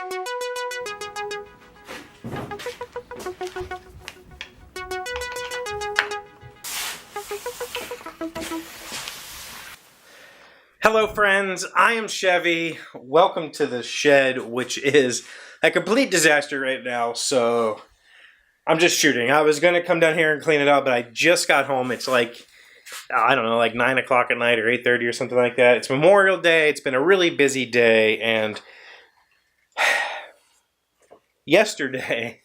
Hello friends, I am Chevy. Welcome to the shed, which is a complete disaster right now, so I'm just shooting. I was going to come down here and clean it up, but I just got home. It's like, I don't know, like 9 o'clock at night or 8:30 or something like that. It's Memorial Day. It's been a really busy day, and yesterday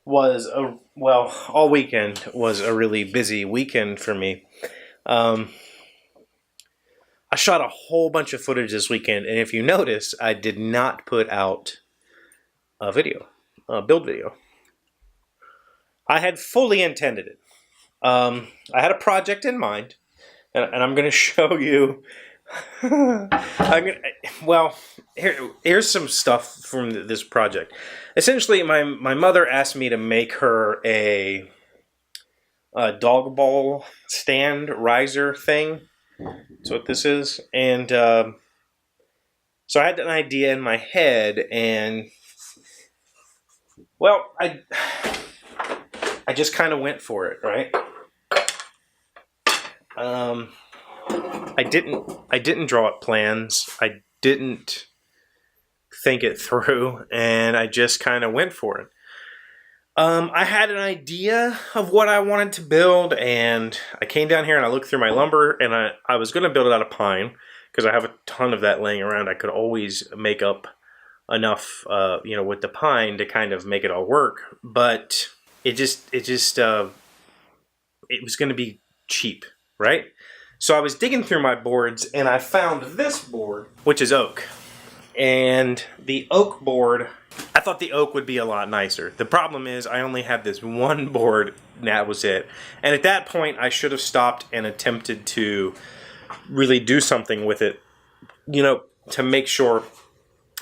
was all weekend was a really busy weekend for me. I shot a whole bunch of footage this weekend, and if you notice, I did not put out a video, a build video. I had fully intended it. I had a project in mind, and I'm going to show you. Here's some stuff from this project. Essentially, my mother asked me to make her a dog bowl stand riser thing. That's what this is. And so I had an idea in my head, and well, I just kind of went for it, right? I didn't draw up plans. I didn't think it through, and I just kind of went for it. I had an idea of what I wanted to build, and I came down here and I looked through my lumber, and I was going to build it out of pine because I have a ton of that laying around. I could always make up enough, with the pine to kind of make it all work, but it was going to be cheap, right? So I was digging through my boards, and I found this board, which is oak. And the oak board, I thought the oak would be a lot nicer. The problem is I only had this one board, and that was it. And at that point, I should have stopped and attempted to really do something with it, to make sure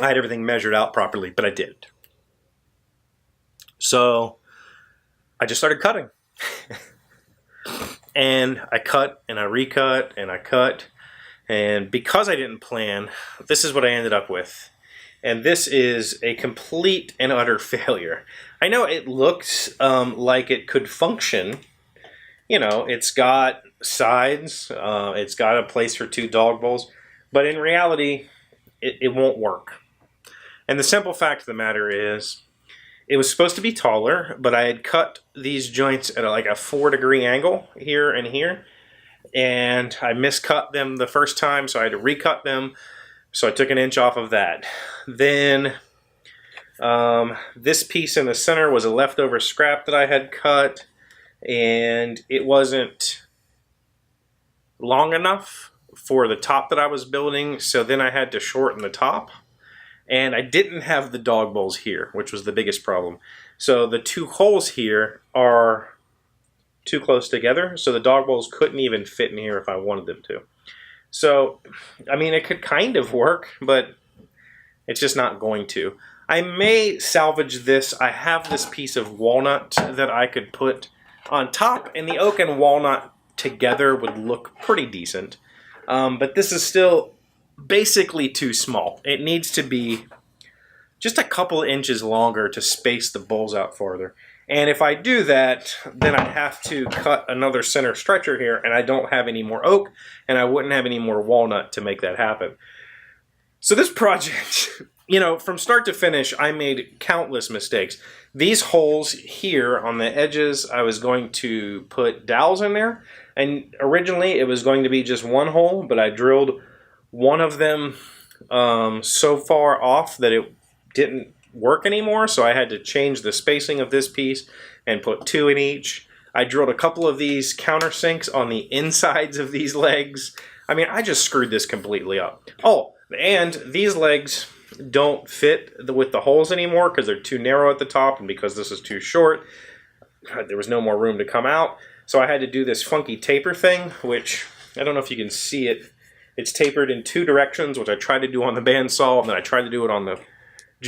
I had everything measured out properly, but I didn't. So I just started cutting. And I cut, and I recut, and I cut. And because I didn't plan, this is what I ended up with. And this is a complete and utter failure. I know it looks like it could function. It's got sides. It's got a place for 2 dog bowls. But in reality, it won't work. And the simple fact of the matter is, it was supposed to be taller, but I had cut these joints at like a 4-degree angle here and here. And I miscut them the first time, so I had to recut them. So I took 1 inch off of that. Then this piece in the center was a leftover scrap that I had cut, and it wasn't long enough for the top that I was building, so then I had to shorten the top. And I didn't have the dog bowls here, which was the biggest problem. So the 2 holes here are too close together, so the dog bowls couldn't even fit in here if I wanted them to. So, I mean, it could kind of work, but it's just not going to. I may salvage this. I have this piece of walnut that I could put on top, and the oak and walnut together would look pretty decent. But this is still basically too small. It needs to be just a couple inches longer to space the bowls out farther. And if I do that, then I'd have to cut another center stretcher here, and I don't have any more oak, and I wouldn't have any more walnut to make that happen. So this project, from start to finish, I made countless mistakes. These holes here on the edges, I was going to put dowels in there, and originally it was going to be just 1 hole, but I drilled one of them so far off that it didn't work anymore, so I had to change the spacing of this piece and put 2 in each. I drilled a couple of these countersinks on the insides of these legs. I mean, I just screwed this completely up. Oh, and these legs don't fit with the holes anymore because they're too narrow at the top, and because this is too short, there was no more room to come out. So I had to do this funky taper thing, which I don't know if you can see it. It's tapered in 2 directions, which I tried to do on the bandsaw, and then I tried to do it on the...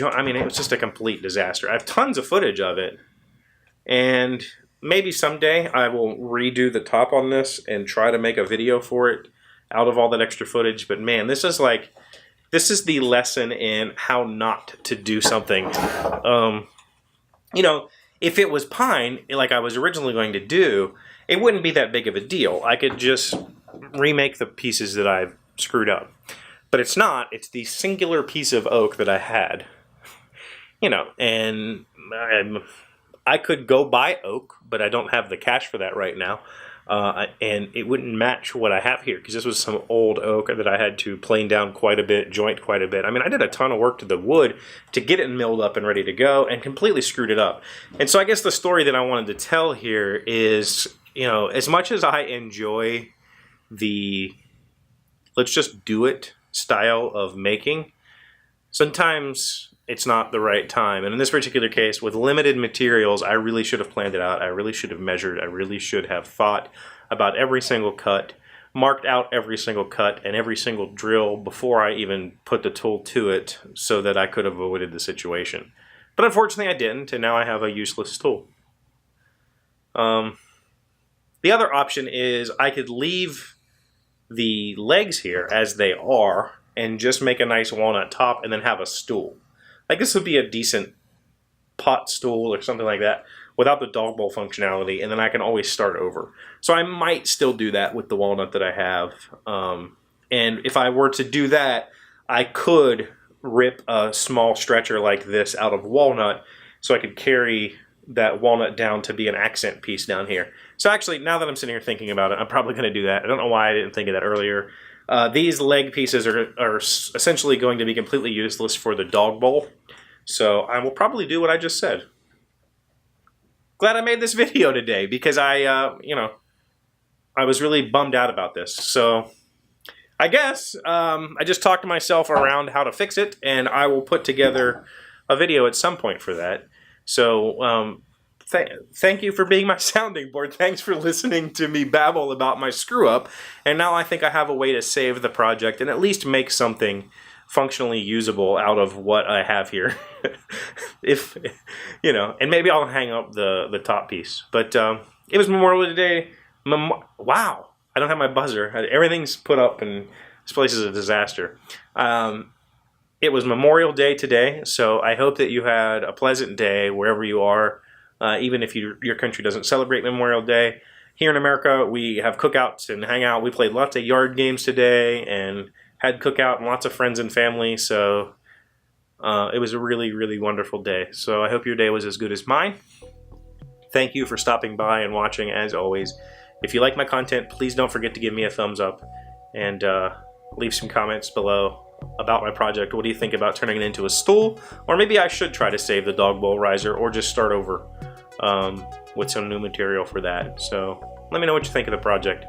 I mean, it was just a complete disaster. I have tons of footage of it, and maybe someday I will redo the top on this and try to make a video for it out of all that extra footage. But man, this is like This is the lesson in how not to do something. You know, if it was pine, like I was originally going to do, it wouldn't be that big of a deal. I could just remake the pieces that I've screwed up. But it's not. It's the singular piece of oak that I had. You know, and I could go buy oak, but I don't have the cash for that right now. And it wouldn't match what I have here, because this was some old oak that I had to plane down quite a bit, joint quite a bit. I mean, I did a ton of work to the wood to get it milled up and ready to go, and completely screwed it up. And so I guess the story that I wanted to tell here is, you know, as much as I enjoy the let's just do it style of making, sometimes it's not the right time. And in this particular case, with limited materials, I really should have planned it out. I really should have measured. I really should have thought about every single cut, marked out every single cut and every single drill before I even put the tool to it, so that I could have avoided the situation. But unfortunately I didn't, and now I have a useless tool. The other option is I could leave the legs here as they are and just make a nice walnut top and then have a stool. Like, this would be a decent pot stool or something like that without the dog bowl functionality, and then I can always start over. So I might still do that with the walnut that I have. And if I were to do that, I could rip a small stretcher like this out of walnut so I could carry that walnut down to be an accent piece down here. So actually, now that I'm sitting here thinking about it, I'm probably going to do that. I don't know why I didn't think of that earlier. These leg pieces are essentially going to be completely useless for the dog bowl. So I will probably do what I just said. Glad I made this video today, because I was really bummed out about this. So I guess I just talked to myself around how to fix it, and I will put together a video at some point for that. So thank you for being my sounding board. Thanks for listening to me babble about my screw up. And now I think I have a way to save the project and at least make something functionally usable out of what I have here. If, you know, and maybe I'll hang up the top piece. But it was Memorial Day. Wow, I don't have my buzzer. Everything's put up and this place is a disaster. It was Memorial Day today, so I hope that you had a pleasant day wherever you are, even if your country doesn't celebrate Memorial Day. Here in America, we have cookouts and hang out. We played lots of yard games today and had cookout and lots of friends and family, so it was a really, really wonderful day. So I hope your day was as good as mine. Thank you for stopping by and watching, as always. If you like my content, please don't forget to give me a thumbs up and leave some comments below about my project. What do you think about turning it into a stool? Or maybe I should try to save the dog bowl riser, or just start over with some new material for that. So let me know what you think of the project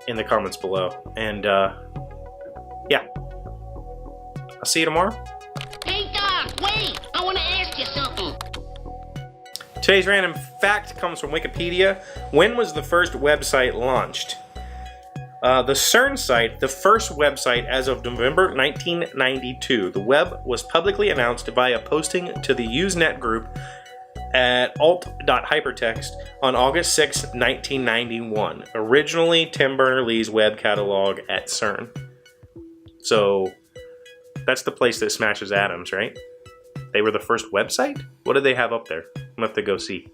in the comments below. And yeah, I'll see you tomorrow. Hey Doc, wait! I want to ask you something. Today's random fact comes from Wikipedia. When was the first website launched? The CERN site, the first website as of November 1992. The web was publicly announced via posting to the Usenet group at alt.hypertext on August 6, 1991. Originally Tim Berners-Lee's web catalog at CERN. So that's the place that smashes atoms, right? They were the first website? What did they have up there? I'm gonna have to go see.